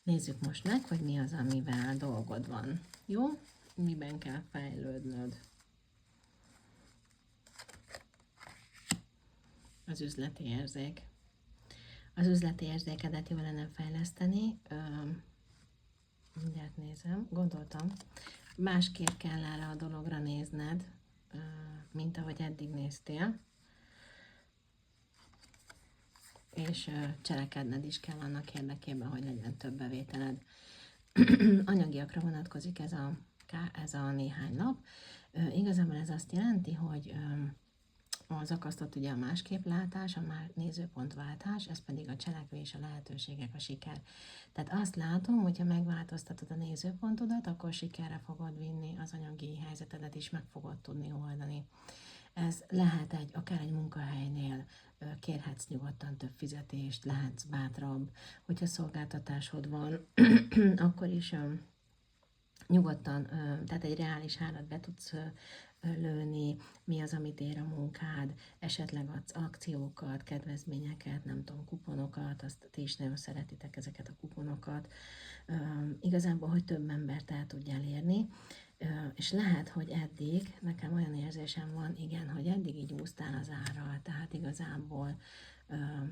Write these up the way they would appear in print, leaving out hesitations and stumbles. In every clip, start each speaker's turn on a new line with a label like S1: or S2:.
S1: Nézzük most meg, hogy mi az, amivel dolgod van. Jó? Miben kell fejlődnöd? Az üzleti érzék. Az üzleti érzékedet jól lenne fejleszteni. Mindjárt nézem. Gondoltam, másképp kell erre a dologra nézned, mint ahogy eddig néztél. És cselekedned is kell annak érdekében, hogy legyen több bevételed. Anyagiakra vonatkozik ez a néhány nap. Igazából ez azt jelenti, hogy az akasztott ugye a másképlátás, a nézőpontváltás, ez pedig a cselekvés, a lehetőségek, a siker. Tehát azt látom, hogyha megváltoztatod a nézőpontodat, akkor sikerre fogod vinni az anyagi helyzetedet is, meg fogod tudni oldani. Ez lehet akár egy munkahelynél, kérhetsz nyugodtan több fizetést, lehetsz bátrabb, hogyha szolgáltatásod van, akkor is nyugodtan, tehát egy reális árat be tudsz lőni, mi az, amit ér a munkád, esetleg adsz akciókat, kedvezményeket, nem tudom, kuponokat, azt ti is nagyon szeretitek ezeket a kuponokat. Igazából, hogy több embert el tudjál érni, és lehet, hogy eddig, nekem olyan érzésem van, igen, hogy eddig így úsztál az árral, tehát igazából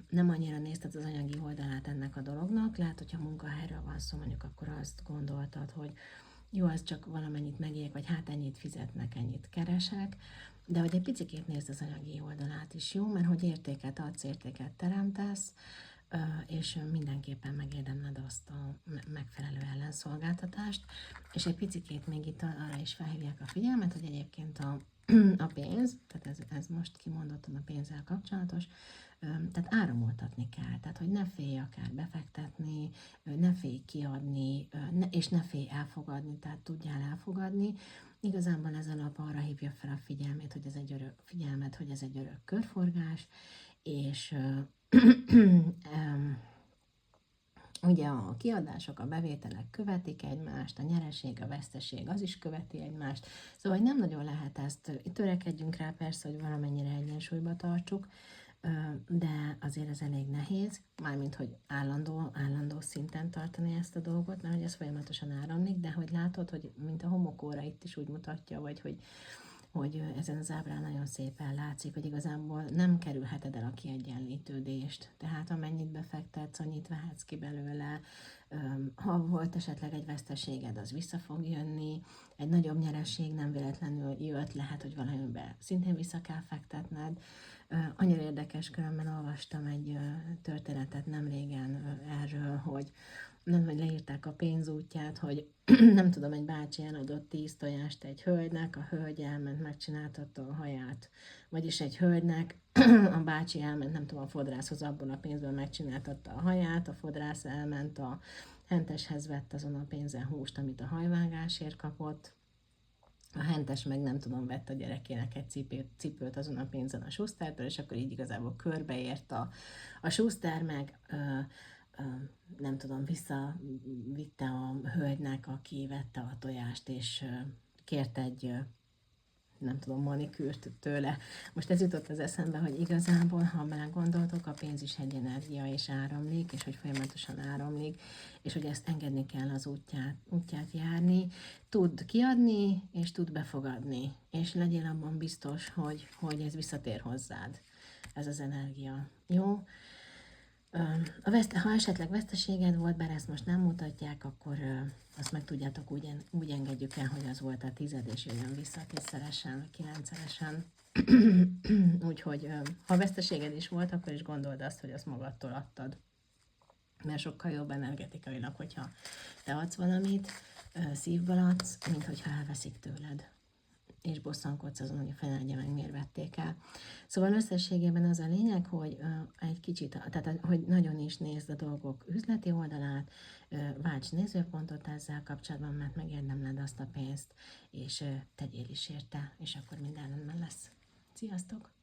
S1: nem annyira nézted az anyagi oldalát ennek a dolognak, lehet, hogyha munkahelyről van szó, mondjuk akkor azt gondoltad, hogy jó, az csak valamennyit megérek, vagy hát ennyit fizetnek, ennyit keresek, de hogy egy picikét nézd az anyagi oldalát is, jó? Mert hogy értéket adsz, értéket teremtesz, és mindenképpen megérdemled azt a megfelelő ellenszolgáltatást, és egy picikét még itt arra is felhívják a figyelmet, hogy egyébként a pénz, tehát ez most kimondottan a pénzzel kapcsolatos, tehát áramoltatni kell, tehát hogy ne félj akár befektetni, ne félj kiadni, és ne félj elfogadni, tehát tudjál elfogadni. Igazából ez a lap arra hívja fel a figyelmet, hogy ez egy örök körforgás, és ugye a kiadások, a bevételek követik egymást, a nyereség, a veszteség az is követi egymást, szóval nem nagyon lehet ezt, törekedjünk rá persze, hogy valamennyire egyensúlyba tartsuk, de azért ez elég nehéz, mármint, hogy állandó szinten tartani ezt a dolgot, mert hogy ez folyamatosan áramlik, de hogy látod, hogy mint a homokóra itt is úgy mutatja, vagy hogy ezen az ábrán nagyon szépen látszik, hogy igazából nem kerülheted el a kiegyenlítődést. Tehát amennyit befektetsz, annyit vehetsz ki belőle. Ha volt esetleg egy veszteséged, az vissza fog jönni. Egy nagyobb nyereség nem véletlenül jött, lehet, hogy valamiben szintén vissza kell fektetned. Annyira érdekes, különben olvastam egy történetet nem régen erről, hogy leírták a pénzútját, hogy nem tudom, egy bácsi eladott 10 tojást egy hölgynek, a hölgy elment, megcsináltatta a haját. Vagyis egy hölgynek a bácsi elment, nem tudom, a fodrászhoz abból a pénzből megcsináltatta a haját, a fodrász elment a henteshez, vett azon a pénzen húst, amit a hajvágásért kapott, a hentes meg nem tudom, vett a gyerekének egy cipőt azon a pénzen a Schustertől, és akkor így igazából körbeért a Schuster, meg nem tudom, visszavitte a hölgynek, aki vette a tojást, és kért egy, nem tudom, manikűrt tőle. Most ez jutott az eszembe, hogy igazából, ha belegondoltok, a pénz is egy energia, és áramlik, és hogy folyamatosan áramlik, és hogy ezt engedni kell az útját járni. Tud kiadni, és tud befogadni, és legyél abban biztos, hogy ez visszatér hozzád, ez az energia. Jó? Ha esetleg veszteséged volt, bár ezt most nem mutatják, akkor azt meg tudjátok, úgy engedjük el, hogy az volt a 10 és jöjjön vissza 10-szeresen, 9-szeresen. Úgyhogy ha veszteséged is volt, akkor is gondold azt, hogy azt magadtól adtad. Mert sokkal jobb energetikailag, hogyha te adsz valamit, szívből adsz, mint hogyha elveszik tőled. És bosszankodsz azon, hogy a feneldje meg miért vették el. Szóval összességében az a lényeg, hogy egy kicsit, tehát hogy nagyon is nézd a dolgok üzleti oldalát, válts nézőpontot ezzel kapcsolatban, mert megérdemled azt a pénzt, és tegyél is érte, és akkor minden rendben lesz. Sziasztok!